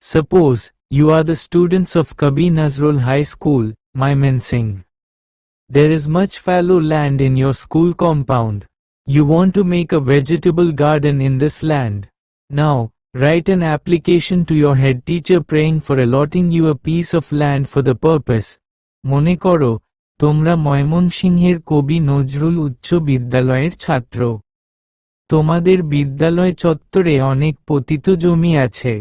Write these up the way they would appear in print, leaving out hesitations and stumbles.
Suppose you are the students of Kabi Nazrul High School, Mymensingh. There is much fallow land in your school compound. You want to make a vegetable garden in this land. Now, write an application to your head teacher praying for allotting you a piece of land for the purpose. মনে করো, তোমরা ময়মনসিংহের কবি নজরুল উচ্চ বিদ্যালয়ের ছাত্র। তোমাদের বিদ্যালয় চত্বরে অনেক পতিত জমি আছে।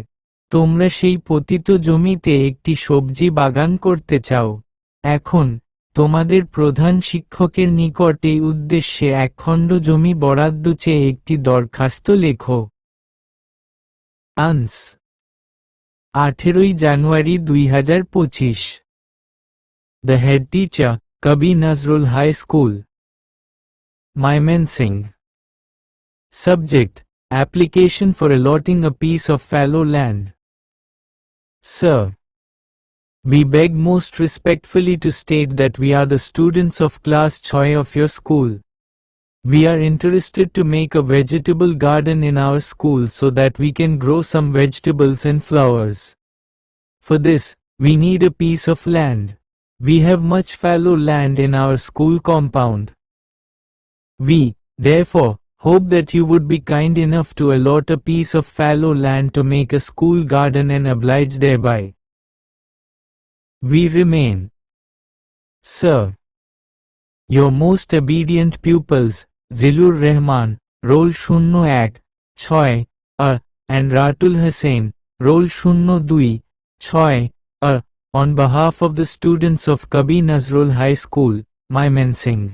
তোমরা সেই পতিত জমিতে একটি সবজি বাগান করতে চাও। এখন, তোমাদের প্রধান শিক্ষকের নিকট এই উদ্দেশ্যে এক খণ্ড জমি বরাদ্দ চেয়ে একটি দরখাস্ত লেখো। আনস 18 জানুয়ারি 2025। The head teacher, Kabi Nazrul High School, Mymensingh. Subject: Application for allotting a piece of fallow land. Sir, we beg most respectfully to state that we are the students of class 6 of your school. We are interested to make a vegetable garden in our school so that we can grow some vegetables and flowers. For this, we need a piece of land. We have much fallow land in our school compound. We, therefore, hope that you would be kind enough to allot a piece of fallow land to make a school garden and oblige thereby. We remain, Sir, your most obedient pupils, Zilur Rahman, Roll 01, 6, and Ratul Hussain, Roll 02, 6, on behalf of the students of Kabi Nazrul High School, Mymensingh.